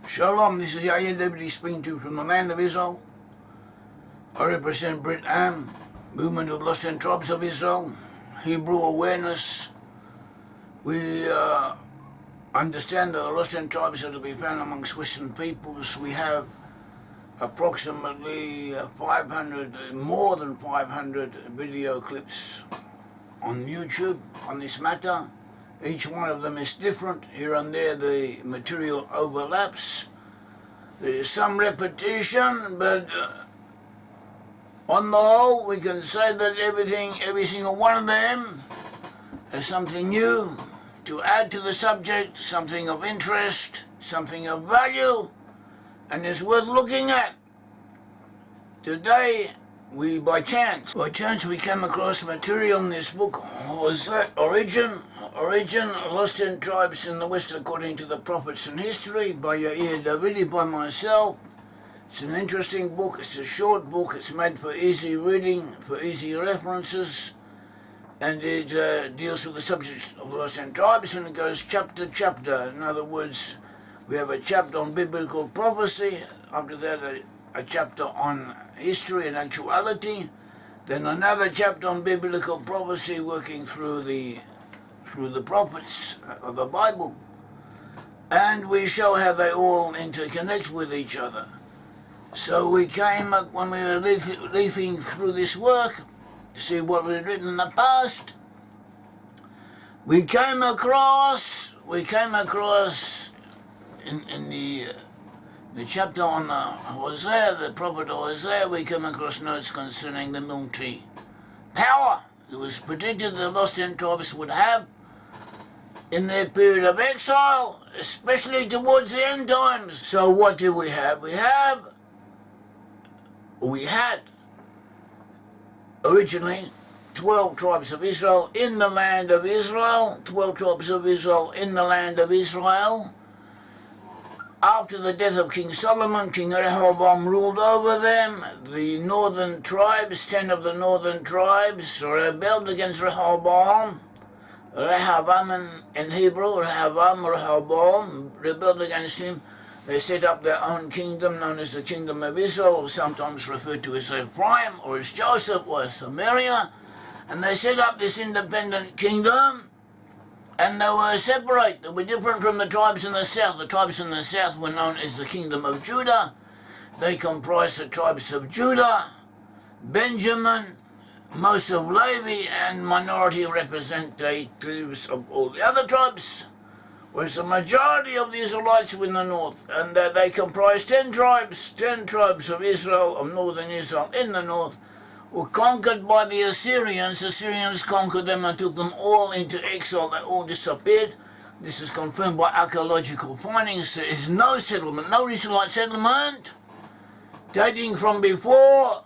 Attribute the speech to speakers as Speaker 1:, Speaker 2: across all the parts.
Speaker 1: Shalom, this is Yair Davidiy speaking to you from the land of Israel. I represent Brit-Am, movement of the lost 10 tribes of Israel, Hebrew awareness. We understand that the lost 10 tribes are to be found amongst Western peoples. We have approximately 500, more than 500 video clips on YouTube on this matter. Each one of them is different. Here and there the material overlaps. There is some repetition, but on the whole we can say that every single one of them has something new to add to the subject, something of interest, something of value, and is worth looking at. Today, by chance we came across material in this book. Was that Origin, Lost 10 Tribes in the West According to the Prophets and History by Yair Davidiy, by myself. It's an interesting book. It's a short book. It's made for easy reading, for easy references, and it deals with the subject of the Lost 10 Tribes, and it goes chapter to chapter. In other words, we have a chapter on biblical prophecy, after that a chapter on history and actuality, then another chapter on biblical prophecy working through the prophets of the Bible, and we show how they all interconnect with each other. So we came up, when we were leafing through this work to see what we had written in the past, we came across in the chapter on Hosea, the prophet Hosea, we come across notes concerning the military power it was predicted the lost 10 tribes would have in their period of exile, especially towards the end times. So what do we have? We had originally 12 tribes of Israel in the land of Israel, 12 tribes of Israel in the land of Israel. After the death of King Solomon, King Rehoboam ruled over them. The northern tribes, 10 of the northern tribes, rebelled against Rehoboam. Rehoboam in Hebrew, Rehoboam, rebelled against him. They set up their own kingdom known as the Kingdom of Israel, sometimes referred to as Ephraim or as Joseph or as Samaria. And they set up this independent kingdom. And they were separate. They were different from the tribes in the south. The tribes in the south were known as the Kingdom of Judah. They comprised the tribes of Judah, Benjamin, most of Levi, and minority representatives of all the other tribes, whereas the majority of the Israelites were in the north. And they comprised 10 tribes of Israel, of northern Israel in the north, were conquered by the Assyrians. The Assyrians conquered them and took them all into exile. They all disappeared. This is confirmed by archaeological findings. There is no settlement, no Israelite settlement, dating from before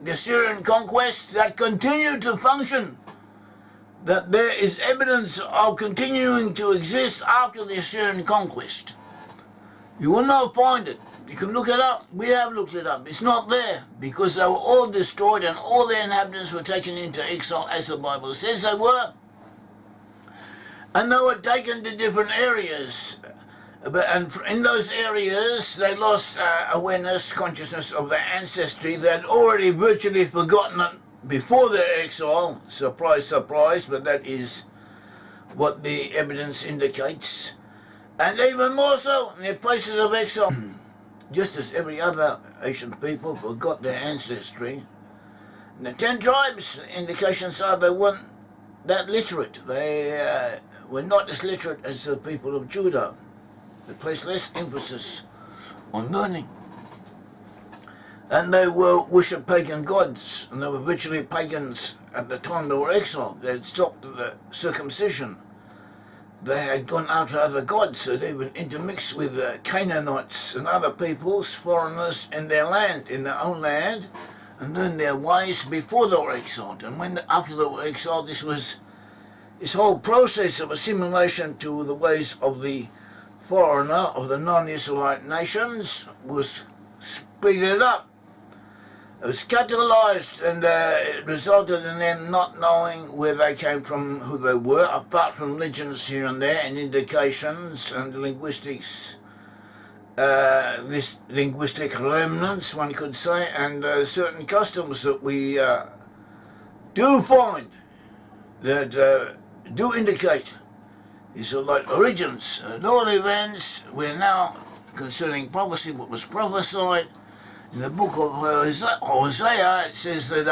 Speaker 1: the Assyrian conquest that continued to function. That there is evidence of continuing to exist after the Assyrian conquest. You will not find it. You can look it up. We have looked it up. It's not there because they were all destroyed and all their inhabitants were taken into exile, as the Bible says they were. And they were taken to different areas. And in those areas, they lost awareness, consciousness of their ancestry. They had already virtually forgotten it before their exile. Surprise, surprise, but that is what the evidence indicates. And even more so, in their places of exile, just as every other Asian people forgot their ancestry. And the 10 tribes, indications are they weren't that literate. They were not as literate as the people of Judah. They placed less emphasis on learning. And they worshipped pagan gods, and they were virtually pagans at the time they were exiled. They had stopped the circumcision. They had gone after other gods, so they would intermix with Canaanites and other peoples, foreigners in their land, in their own land, and learn their ways before they were exiled. And after they were exiled, this whole process of assimilation to the ways of the foreigner, of the non-Israelite nations, was speeded up. It was catalyzed, and it resulted in them not knowing where they came from, who they were, apart from legends here and there and indications and linguistics this linguistic remnants, one could say, and certain customs that we do find that do indicate these are like origins. At all events, we're now concerning prophecy, what was prophesied. In the book of Hosea, it says that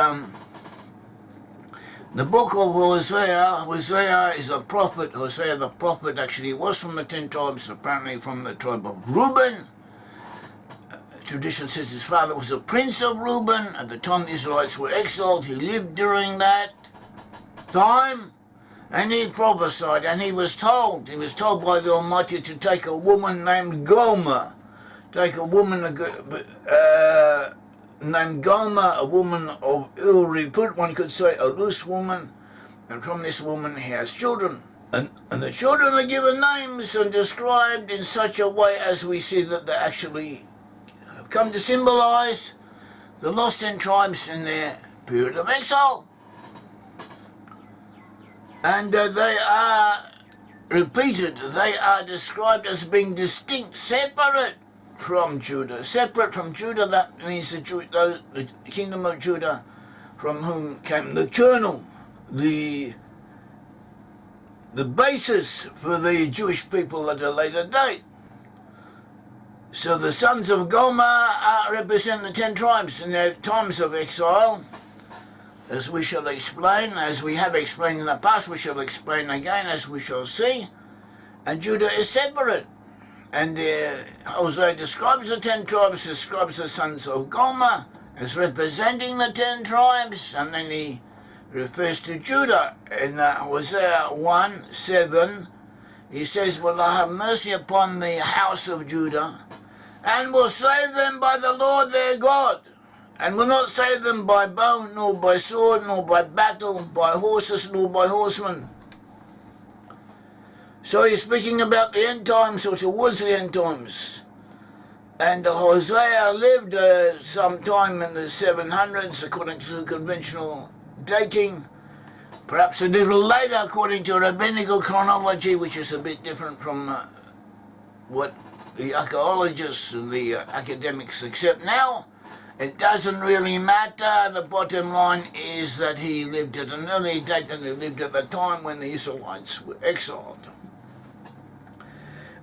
Speaker 1: the book of Hosea is a prophet. Hosea the prophet actually was from the 10 tribes, apparently from the tribe of Reuben. Tradition says his father was a prince of Reuben. At the time the Israelites were exiled, he lived during that time, and he prophesied, and he was told by the Almighty to take a woman named Gomer, named Gomer, a woman of ill repute, one could say a loose woman, and from this woman he has children. And the children are given names and described in such a way as we see that they actually have come to symbolize the lost 10 tribes in their period of exile. And they are repeated, they are described as being distinct, separate from Judah. Separate from Judah, that means the kingdom of Judah, from whom came the kernel, the basis for the Jewish people at a later date. So the sons of Gomer represent the 10 tribes in their times of exile, as we shall explain, as we have explained in the past, we shall explain again, as we shall see. And Judah is separate. And Hosea describes the 10 tribes, describes the sons of Gomer as representing the 10 tribes, and then he refers to Judah in Hosea 1:7. He says, "Will I have mercy upon the house of Judah, and will save them by the Lord their God, and will not save them by bow, nor by sword, nor by battle, by horses, nor by horsemen." So he's speaking about the end times, or towards the end times. And Hosea lived sometime in the 700s, according to the conventional dating, perhaps a little later according to rabbinical chronology, which is a bit different from what the archaeologists and the academics accept now. It doesn't really matter. The bottom line is that he lived at an early date, and he lived at the time when the Israelites were exiled.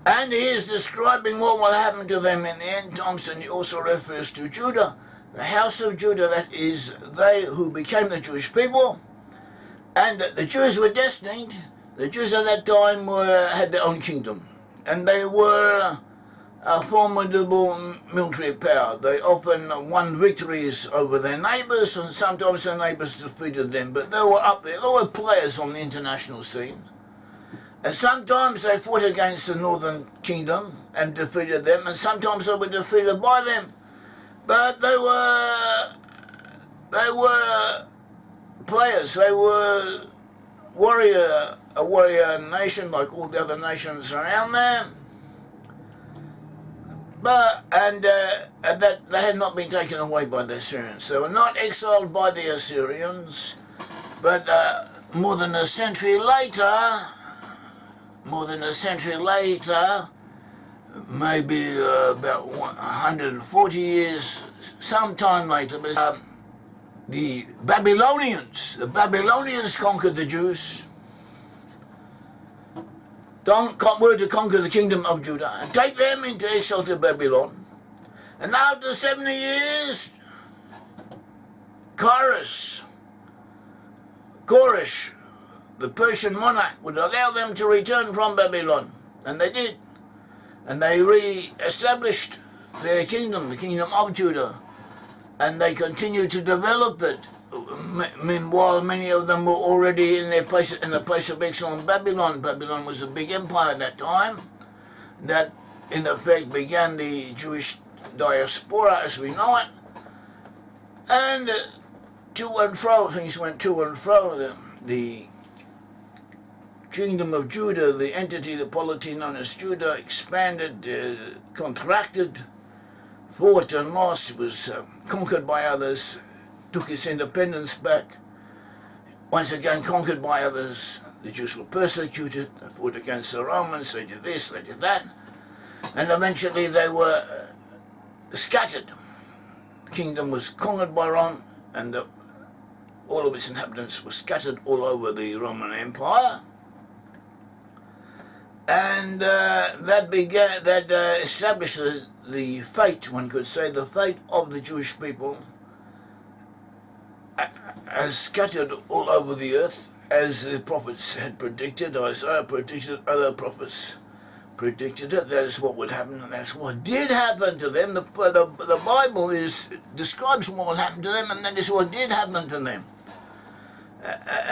Speaker 1: And he is describing what will happen to them in the end times, and he also refers to Judah, the house of Judah, that is, they who became the Jewish people. And the Jews were destined. The Jews at that time had their own kingdom, and they were a formidable military power. They often won victories over their neighbours, and sometimes their neighbours defeated them, but they were up there. They were players on the international scene. And sometimes they fought against the northern kingdom and defeated them, and sometimes they were defeated by them. But they were players. They were a warrior nation like all the other nations around them. And that they had not been taken away by the Assyrians. They were not exiled by the Assyrians, but more than a century later, maybe about 140 years, sometime later, the Babylonians conquered the Jews. Were to conquer the kingdom of Judah and take them into exile to Babylon. And after 70 years, Koresh, the Persian monarch, would allow them to return from Babylon. And they did. And they re-established their kingdom, the kingdom of Judah. And they continued to develop it. Meanwhile, many of them were already in the place of exile in Babylon. Babylon was a big empire at that time. That, in effect, began the Jewish diaspora as we know it. And to and fro, things went to and fro. The kingdom of Judah, the entity, the polity known as Judah, expanded, contracted, fought and lost, was conquered by others, took its independence back, once again conquered by others. The Jews were persecuted, they fought against the Romans, they did this, they did that. and eventually they were scattered. The kingdom was conquered by Rome, and all of its inhabitants were scattered all over the Roman Empire. And that established the fate, one could say, the fate of the Jewish people as scattered all over the earth, as the prophets had predicted. Isaiah predicted, other prophets predicted it. That is what would happen, and that's what did happen to them. The Bible describes what would happen to them, and that is what did happen to them.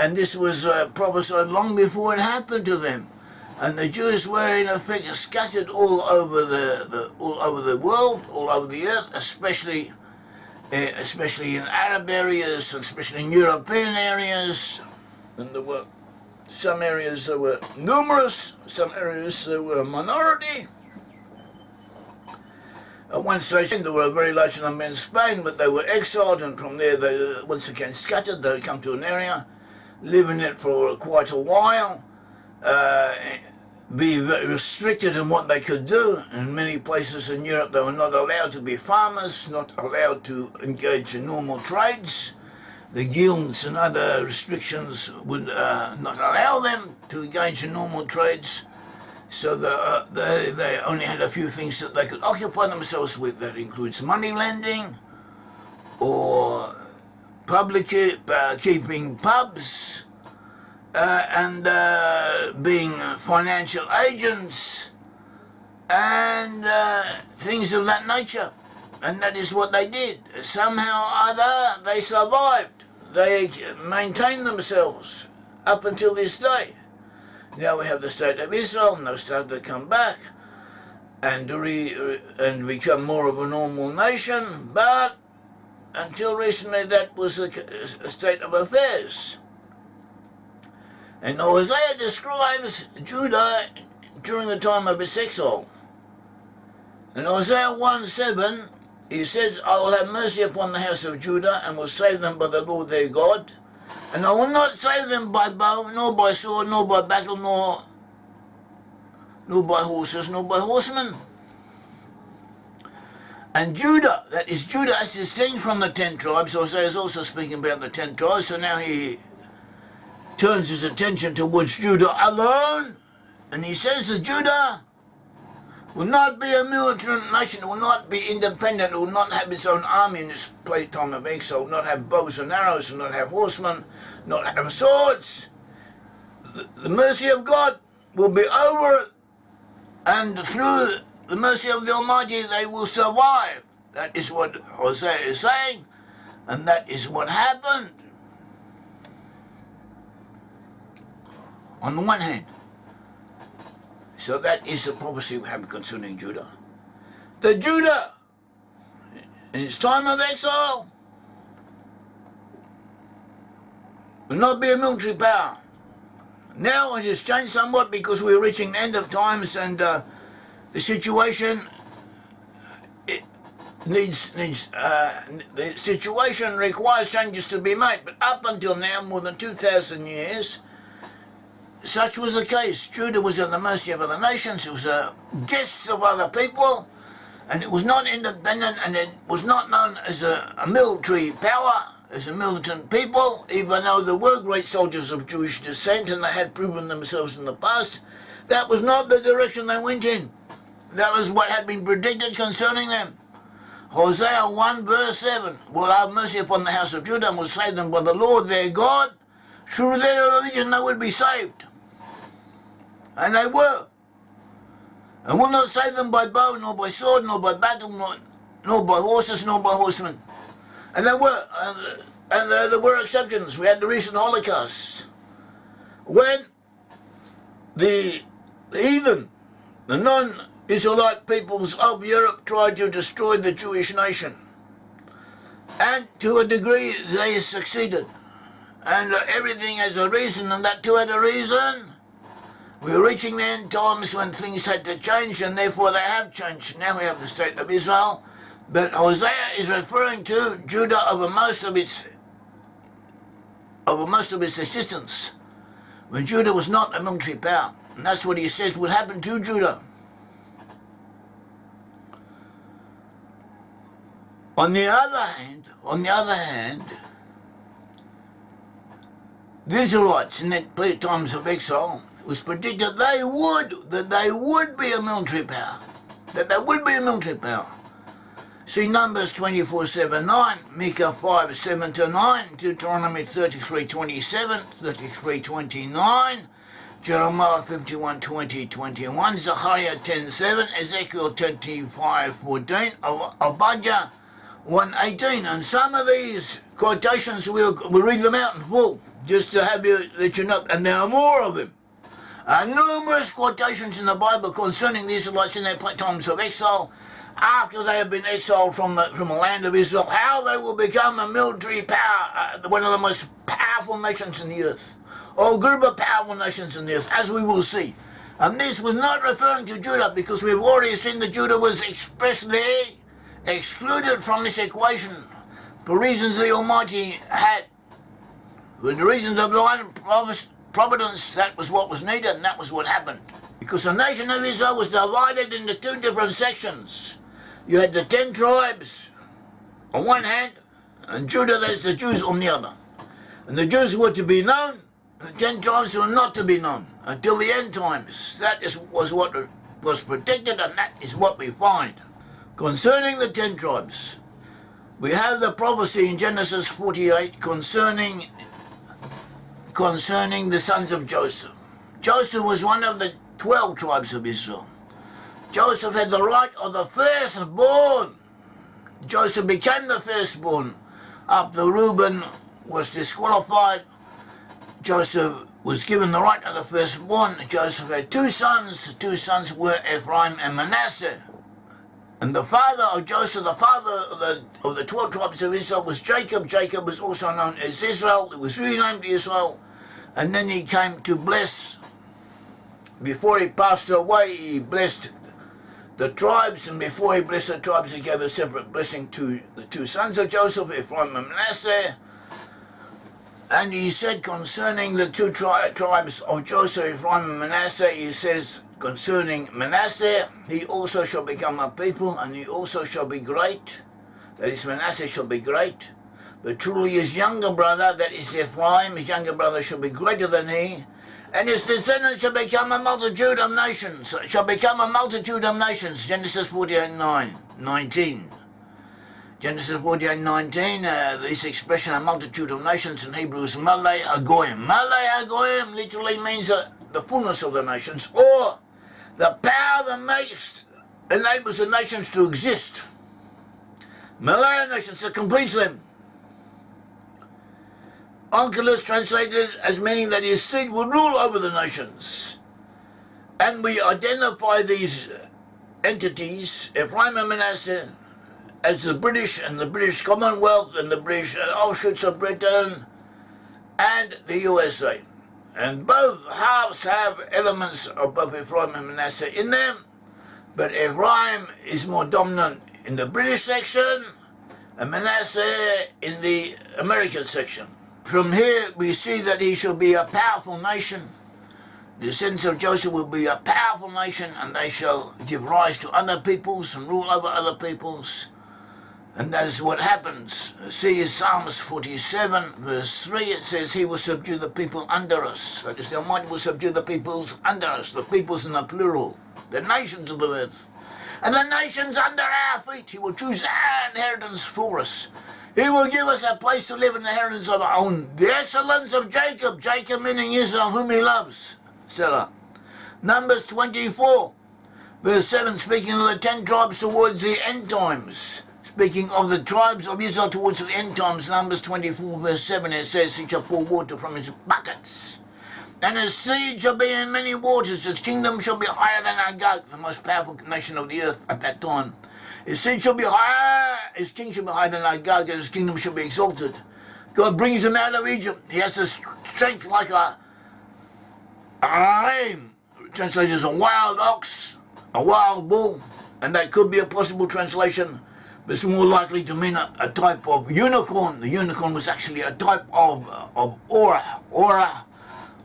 Speaker 1: And this was prophesied long before it happened to them. And the Jews were in effect scattered all over the world, all over the earth, especially in Arab areas, especially in European areas. And there were some areas that were numerous, some areas that were a minority. At one stage there were a very large number in Spain, but they were exiled, and from there they once again scattered. They would come to an area, live in it for quite a while, be very restricted in what they could do. In many places in Europe they were not allowed to be farmers, not allowed to engage in normal trades. The guilds and other restrictions would not allow them to engage in normal trades, so they only had a few things that they could occupy themselves with. That includes money lending, or keeping pubs, and being financial agents, and things of that nature. And that is what they did. Somehow or other they survived. They maintained themselves up until this day. Now we have the state of Israel, and they've started to come back and become more of a normal nation, but until recently that was a state of affairs. And Isaiah describes Judah during the time of its exile. In Isaiah 1:7, he says, I will have mercy upon the house of Judah, and will save them by the Lord their God. And I will not save them by bow, nor by sword, nor by battle, nor by horses, nor by horsemen. And Judah, that is Judah as distinct from the 10 tribes. Isaiah is also speaking about the 10 tribes, so now he turns his attention towards Judah alone, and he says that Judah will not be a militant nation, it will not be independent, it will not have its own army in this time of exile, will not have bows and arrows, will not have horsemen, not have swords. The mercy of God will be over it, and through the mercy of the Almighty they will survive. That is what Hosea is saying, and that is what happened. On the one hand, so that is the prophecy we have concerning Judah. The Judah, in its time of exile, will not be a military power. Now it has changed somewhat because we're reaching the end of times, and the situation the situation requires changes to be made. But up until now, more than 2,000 years, such was the case. Judah was at the mercy of other nations, it was a guest of other people, and it was not independent, and it was not known as a military power, as a militant people, even though there were great soldiers of Jewish descent and they had proven themselves in the past. That was not the direction they went in. That was what had been predicted concerning them. Hosea 1 verse 7, will have mercy upon the house of Judah and will save them by the Lord their God. Through their religion they would be saved. And they were. And will not save them by bow, nor by sword, nor by battle, nor by horses, nor by horsemen. And they were. And there were exceptions. We had the recent Holocaust, when the heathen, the non-Israelite peoples of Europe tried to destroy the Jewish nation. And to a degree they succeeded. And everything has a reason, and that too had a reason. We're reaching the end times when things had to change, and therefore they have changed. Now we have the state of Israel, but Hosea is referring to Judah over most of its existence, when Judah was not a military power. And that's what he says would happen to Judah. On the other hand, the Israelites in that times of exile, it was predicted that they would be a military power. That they would be a military power. See Numbers 24:7-9, Micah 5:7-9, Deuteronomy 33:27, 33:29, Jeremiah 51:20-21, Zechariah 10:7, Ezekiel 25:14, Obadiah 1:18. And some of these quotations, we'll read them out in full, just to have you, let you know, and there are more of them. Numerous quotations in the Bible concerning the Israelites in their times of exile, after they have been exiled from the land of Israel, how they will become a military power, one of the most powerful nations in the earth, or a group of powerful nations in the earth, as we will see. And this was not referring to Judah, because we've already seen that Judah was expressly excluded from this equation for reasons the Almighty had. For the reasons of divine providence, that was what was needed, and that was what happened. Because the nation of Israel was divided into two different sections. You had the 10 tribes on one hand, and Judah, that's the Jews, on the other. And the Jews were to be known, and the 10 tribes were not to be known until the end times. That was what was predicted, and that is what we find. Concerning the 10 tribes, we have the prophecy in Genesis 48 concerning the sons of Joseph. Joseph was one of the 12 tribes of Israel. Joseph had the right of the firstborn. Joseph became the firstborn. After Reuben was disqualified, Joseph was given the right of the firstborn. Joseph had two sons. The two sons were Ephraim and Manasseh. And the father of Joseph, the father of the 12 tribes of Israel, was Jacob. Jacob was also known as Israel. It was renamed Israel. And then he came to bless. Before he passed away, he blessed the tribes, and before he blessed the tribes, he gave a separate blessing to the two sons of Joseph, Ephraim and Manasseh. And he said concerning the two tribes of Joseph, Ephraim and Manasseh, he says concerning Manasseh, he also shall become a people, and he also shall be great. That is, Manasseh shall be great. But truly his younger brother, that is Ephraim, his younger brother shall be greater than he. And his descendants shall become a multitude of nations. Genesis 48:19. Genesis 48:19. This expression, a multitude of nations, in Hebrew is Malay Hagoyim. Malay Hagoyim literally means the fullness of the nations, or the power that enables the nations to exist. Malay nations, that completes them. Onkelos translated as meaning that his seed would rule over the nations. And we identify these entities, Ephraim and Manasseh, as the British and the British Commonwealth and the British offshoots of Britain and the USA. And both halves have elements of both Ephraim and Manasseh in them, but Ephraim is more dominant in the British section and Manasseh in the American section. From here we see that he shall be a powerful nation. The descendants of Joseph will be a powerful nation, and they shall give rise to other peoples and rule over other peoples. And that is what happens. See in Psalms 47 verse 3, it says, he will subdue the people under us. That is, the Almighty will subdue the peoples under us, the peoples in the plural, the nations of the earth. And the nations under our feet, he will choose our inheritance for us. He will give us a place to live in the inheritance of our own. The excellence of Jacob, Jacob meaning Israel, whom he loves. Selah. Numbers 24, verse 7, speaking of the 10 tribes towards the end times. Speaking of the tribes of Israel towards the end times, Numbers 24, verse 7, it says, he shall pour water from his buckets. And his seed shall be in many waters. His kingdom shall be higher than Agag, the most powerful nation of the earth at that time. His seed shall be higher, his king shall be higher than Agag, and his kingdom shall be exalted. God brings him out of Egypt. He has the strength like a ram, translated as a wild ox, a wild bull, and that could be a possible translation, but it's more likely to mean a type of unicorn. The unicorn was actually a type of aura. Aura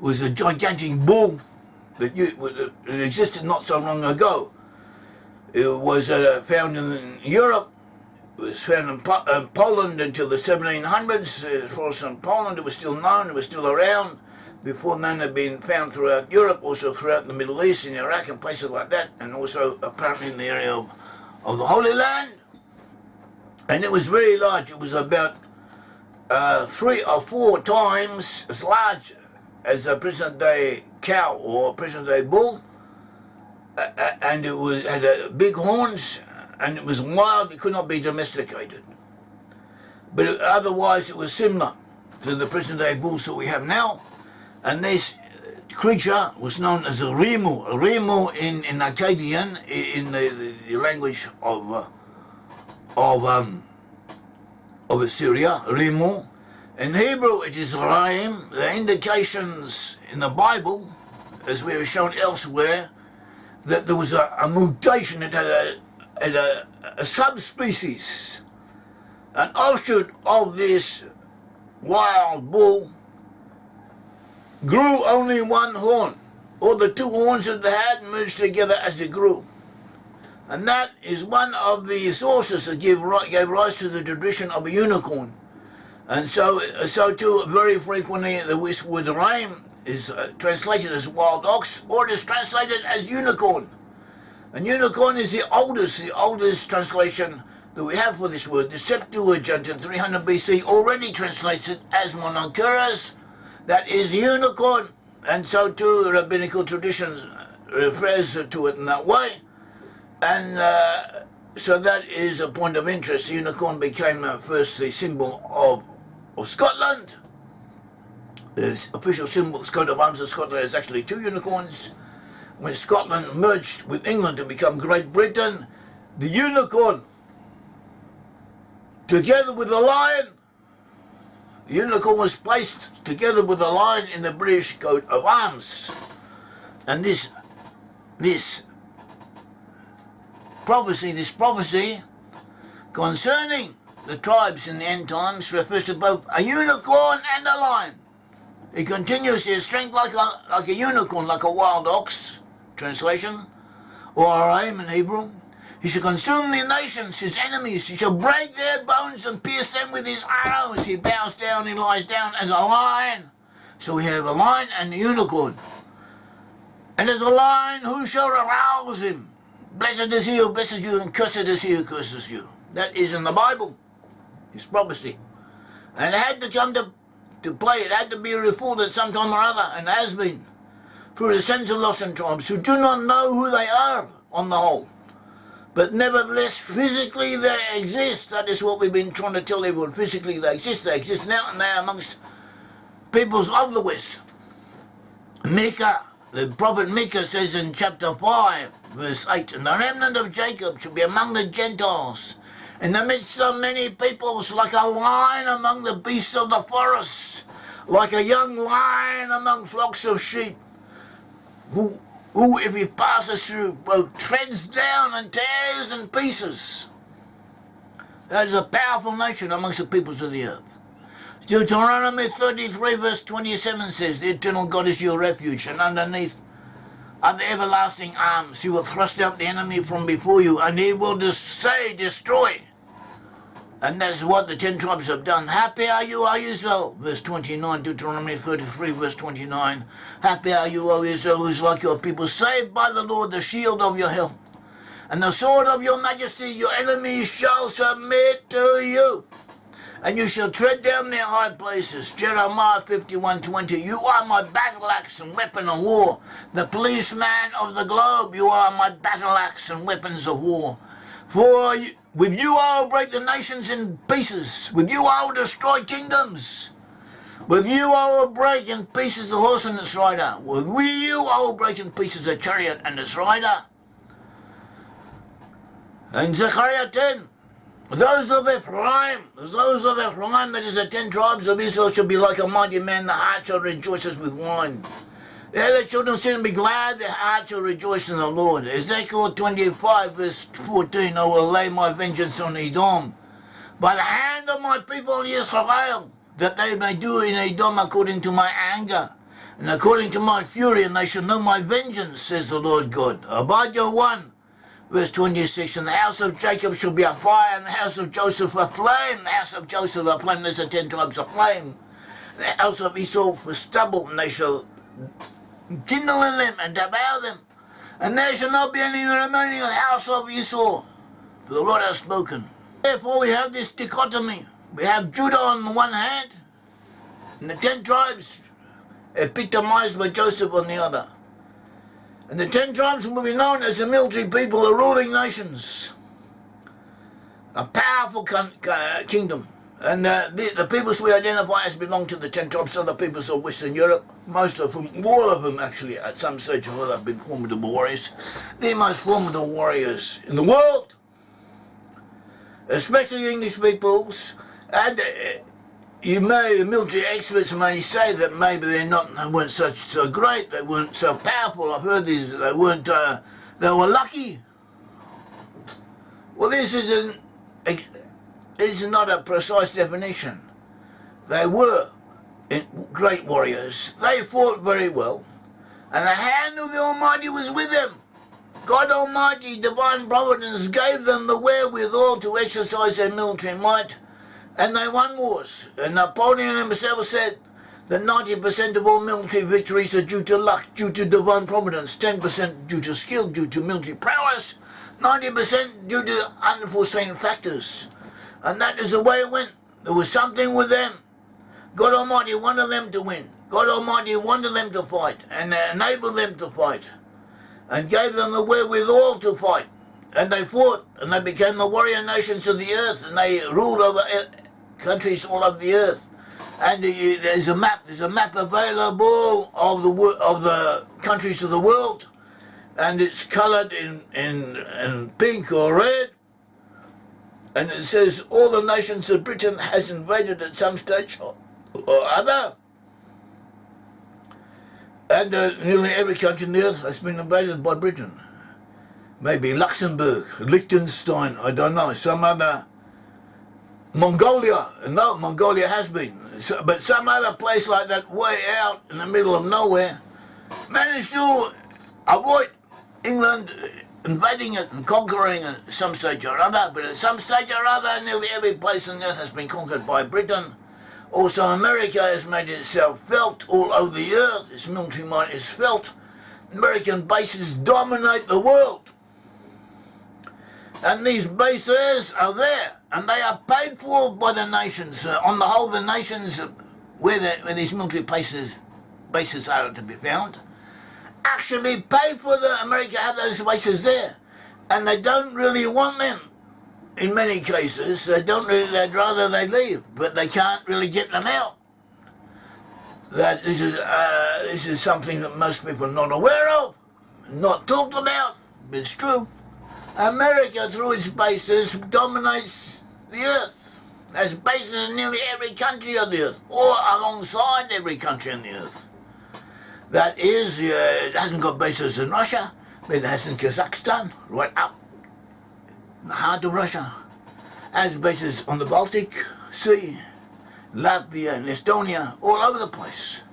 Speaker 1: was a gigantic bull that existed not so long ago. It was found in Europe. was found in Poland until the 1700s. As far as in Poland, it was still known, it was still around. Before then, it had been found throughout Europe, also throughout the Middle East, in Iraq and places like that, and also apparently in the area of the Holy Land. And it was very large. It was about 3 or 4 times as large as a present-day cow or present-day bull, and it had big horns, and it was wild. It could not be domesticated. But otherwise, it was similar to the present-day bulls that we have now. And this creature was known as a rimu. A rimu in Akkadian, in the language of Assyria, rimu. In Hebrew, it is raim. The indications in the Bible, as we have shown elsewhere, that there was a mutation. It had a subspecies, an offshoot of this wild bull, grew only one horn. All the 2 horns that they had merged together as it grew. And that is one of the sources that gave rise to the tradition of a unicorn. And so too, very frequently, the word ram is translated as wild ox, or it is translated as unicorn. And unicorn is the oldest translation that we have for this word. The Septuagint in 300 BC already translates it as monoceros, that is unicorn. And so too, rabbinical traditions refers to it in that way. And so that is a point of interest. The unicorn became first the symbol of Scotland. The official symbol, the coat of arms of Scotland, is actually 2 unicorns. When Scotland merged with England to become Great Britain, the unicorn, together with the lion, the unicorn was placed together with the lion in the British coat of arms. And this prophecy concerning the tribes in the end times refers to both a unicorn and a lion. It continues his strength like a unicorn, like a wild ox, translation, or a ram in Hebrew. He shall consume the nations, his enemies. He shall break their bones and pierce them with his arrows. He bows down, he lies down as a lion. So we have a lion and a unicorn. And as a lion, who shall arouse him? Blessed is he who blesses you, and cursed is he who curses you. That is in the Bible. It's prophecy. And it had to come to play. It had to be fulfilled at some time or other, and has been, through the sons of lost tribes who do not know who they are on the whole. But nevertheless, physically they exist. That is what we've been trying to tell everyone. Physically they exist. They exist now, and they are amongst peoples of the West. Micah, the prophet Micah says in chapter 5, verse 8, and the remnant of Jacob shall be among the Gentiles, in the midst of many peoples, like a lion among the beasts of the forest, like a young lion among flocks of sheep, who if he passes through, both treads down and tears in pieces. That is a powerful nation amongst the peoples of the earth. Deuteronomy 33 verse 27 says, the eternal God is your refuge, and underneath are the everlasting arms. He will thrust out the enemy from before you, and he will destroy. And that's what the 10 tribes have done. Happy are you, O Israel, verse 29, Deuteronomy 33, verse 29. Happy are you, O Israel, who is like your people, saved by the Lord, the shield of your help. And the sword of your majesty, your enemies shall submit to you, and you shall tread down their high places. Jeremiah 51:20. You are my battle axe and weapon of war. The policeman of the globe, you are my battle axe and weapons of war. For with you I will break the nations in pieces. With you I will destroy kingdoms. With you I will break in pieces the horse and its rider. With you I will break in pieces the chariot and its rider. And Zechariah 10. Those of Ephraim, that is the 10 tribes of Israel, shall be like a mighty man. The heart shall rejoice as with wine. There the children sit and be glad, their heart shall rejoice in the Lord. Ezekiel 25 verse 14, I will lay my vengeance on Edom by the hand of my people Israel, that they may do in Edom according to my anger and according to my fury, and they shall know my vengeance, says the Lord God. Abijah 1 Verse 26, and the house of Jacob shall be a fire, and the house of Joseph a flame. The house of Joseph a flame, there's the 10 tribes of flame. The house of Esau for stubble, and they shall kindle in them and devour them. And there shall not be any remaining of the house of Esau, for the Lord has spoken. Therefore we have this dichotomy. We have Judah on the one hand, and the 10 tribes epitomized by Joseph on the other. And the 10 tribes will be known as the military people, the ruling nations. A powerful kingdom. And the peoples we identify as belong to the 10 tribes of the peoples of Western Europe, most of them, all of them actually, at some stage or other, have been formidable warriors. The most formidable warriors in the world, especially English peoples. And military experts may say that maybe they weren't so great, they weren't so powerful. I've heard these, they were lucky. Well, this is not a precise definition. They were great warriors. They fought very well, and the hand of the Almighty was with them. God Almighty, divine providence, gave them the wherewithal to exercise their military might, and they won wars. And Napoleon himself said that 90% of all military victories are due to luck, due to divine providence, 10% due to skill, due to military prowess, 90% due to unforeseen factors. And that is the way it went. There was something with them. God Almighty wanted them to win. God Almighty wanted them to fight and enabled them to fight and gave them the wherewithal to fight. And they fought and they became the warrior nations of the earth, and they ruled over countries all over the earth. And there's a map available of the countries of the world, and it's coloured in pink or red. And it says all the nations of Britain has invaded at some stage or other. And nearly every country on the earth has been invaded by Britain. Maybe Luxembourg, Liechtenstein, I don't know, some other. Mongolia, no, Mongolia has been. But some other place like that way out in the middle of nowhere managed to avoid England invading it and conquering it at some stage or other, but at some stage or other, nearly every place on earth has been conquered by Britain. Also, America has made itself felt all over the earth. Its military might is felt. American bases dominate the world. And these bases are there, and they are paid for by the nations. On the whole, the nations where these military bases are to be found actually pay for America to have those bases there, and they don't really want them. In many cases, they'd rather they leave, but they can't really get them out. That this is something that most people are not aware of, not talked about, but it's true. America, through its bases, dominates the earth. There's bases in nearly every country on the earth, or alongside every country on the earth. That is, it hasn't got bases in Russia, but it has in Kazakhstan, right up in the heart of Russia. It has bases on the Baltic Sea, Latvia and Estonia, all over the place.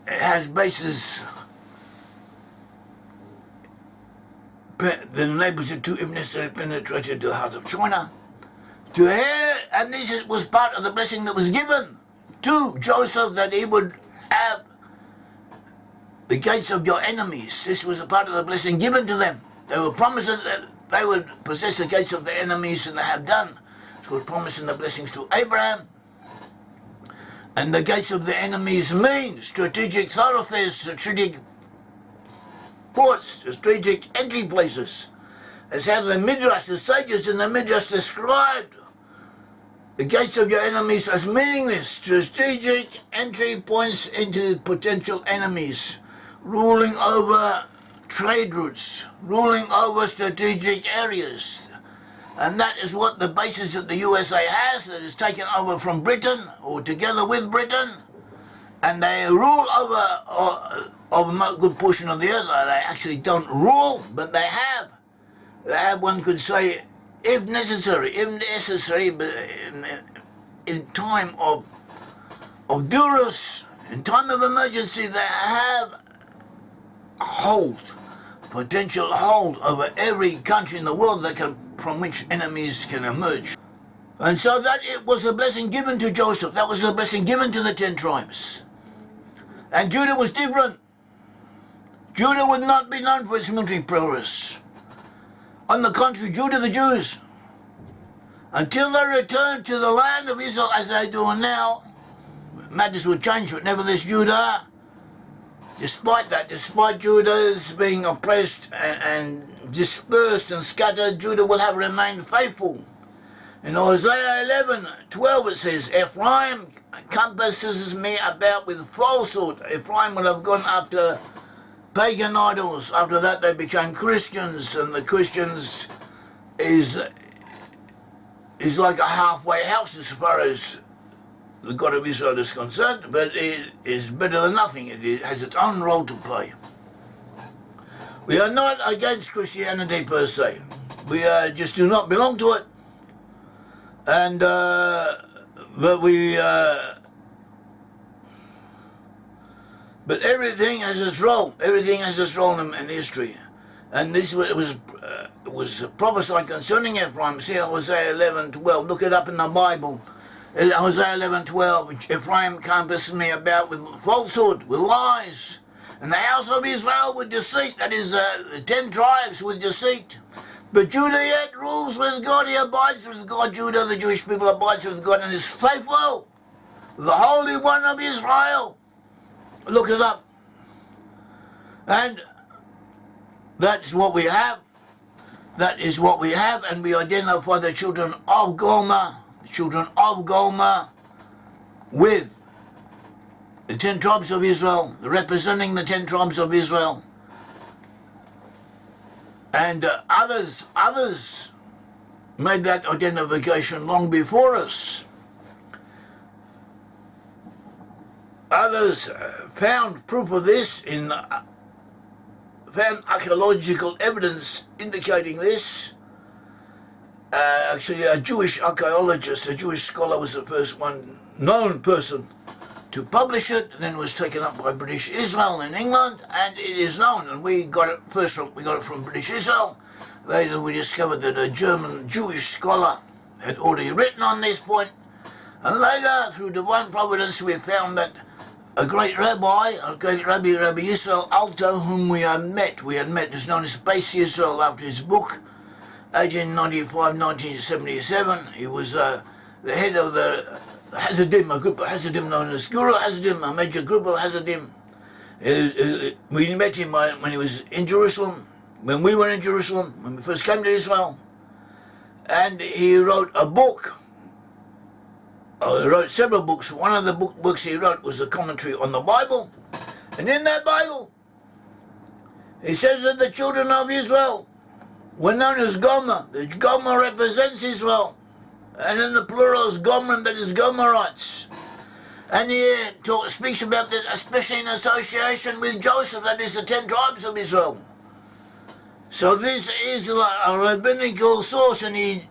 Speaker 1: It has bases that enables it to, if necessary, penetrate into the heart of China. To here, and this was part of the blessing that was given to Joseph, that he would have the gates of your enemies. This was a part of the blessing given to them. They were promises that they would possess the gates of their enemies, and they have done. This was promising the blessings to Abraham. And the gates of the enemies mean strategic thoroughfares, strategic ports, strategic entry places. As how the Midrash, the sages in the Midrash described the gates of your enemies as meaning this, strategic entry points into potential enemies, ruling over trade routes, ruling over strategic areas. And that is what the basis that the USA has, that is taken over from Britain, or together with Britain, and they rule over a good portion of the earth. They actually don't rule, but they have. They have, one could say, if necessary, but in time of duress, in time of emergency, they have a hold potential hold over every country in the world from which enemies can emerge. And so that it was a blessing given to Joseph. That was a blessing given to the 10 tribes. And Judah was different. Judah would not be known for its military prowess. On the contrary, Judah, the Jews, until they returned to the land of Israel as they do now, matters would change, but nevertheless Judah, despite Judah's being oppressed and dispersed and scattered, Judah will have remained faithful. In Isaiah 11:12 it says, Ephraim compasses me about with falsehood. Ephraim will have gone after pagan idols. After that they became Christians, and the Christians is like a halfway house as far as the God of Israel is concerned, but it is better than nothing. It has its own role to play. We are not against Christianity per se. We just do not belong to it. And but everything has its role. Everything has its role in history. And this was prophesied concerning Ephraim. See Hosea 11:12. Look it up in the Bible. Hosea 11:12. Ephraim compassed me about with falsehood, with lies, and the house of Israel with deceit. That is, the 10 tribes with deceit. But Judah yet rules with God. He abides with God. Judah, the Jewish people, abides with God and is faithful. The Holy One of Israel. Look it up. And that's what we have. That is what we have. And we identify the children of Gomer, with the 10 tribes of Israel, representing the 10 tribes of Israel. And others made that identification long before us. Others found proof of this found archaeological evidence indicating this. Actually, a Jewish archaeologist, a Jewish scholar, was the first known person to publish it, and then was taken up by British Israel in England, and it is known, and we got it from British Israel. Later we discovered that a German Jewish scholar had already written on this point, and later, through divine providence, we found that a great rabbi, Rabbi Israel Alto, whom we had met, is known as Base Israel after his book, 1895-1977. He was the head of the Hasidim, a group of Hasidim known as Guru Hasidim, a major group of Hasidim. We met him when he was in Jerusalem, when we were in Jerusalem, when we first came to Israel. And he wrote a book. He wrote several books. One of the books he wrote was a commentary on the Bible. And in that Bible, he says that the children of Israel were known as Gomer. The Gomer represents Israel. And in the plural is Gomer, that is Gomerites. And he speaks about that, especially in association with Joseph, that is the 10 tribes of Israel. So this is a rabbinical source, and he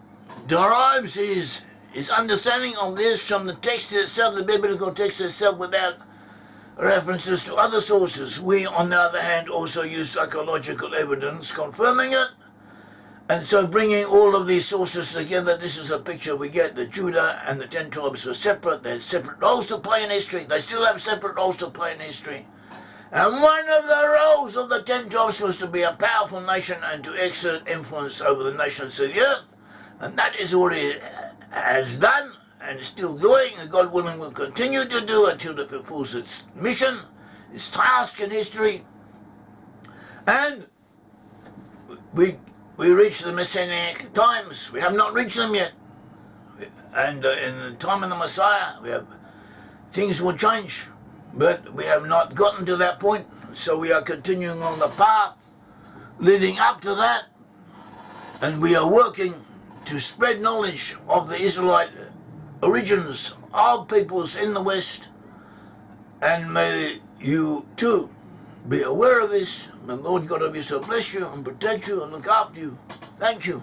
Speaker 1: derives his understanding of this from the text itself, the biblical text itself, without references to other sources. We, on the other hand, also used archaeological evidence confirming it. And so bringing all of these sources together, this is a picture we get that Judah and the 10 tribes were separate. They had separate roles to play in history. They still have separate roles to play in history. And one of the roles of the 10 tribes was to be a powerful nation and to exert influence over the nations of the earth. And that is what it has done and is still doing, and God willing will continue to do until it fulfills its mission, its task in history. And we reach the Messianic times. We have not reached them yet. And in the time of the Messiah, things will change. But we have not gotten to that point. So we are continuing on the path leading up to that. And we are working to spread knowledge of the Israelite origins of peoples in the West. And may you too be aware of this. May the Lord God of Israel bless you and protect you and look after you. Thank you.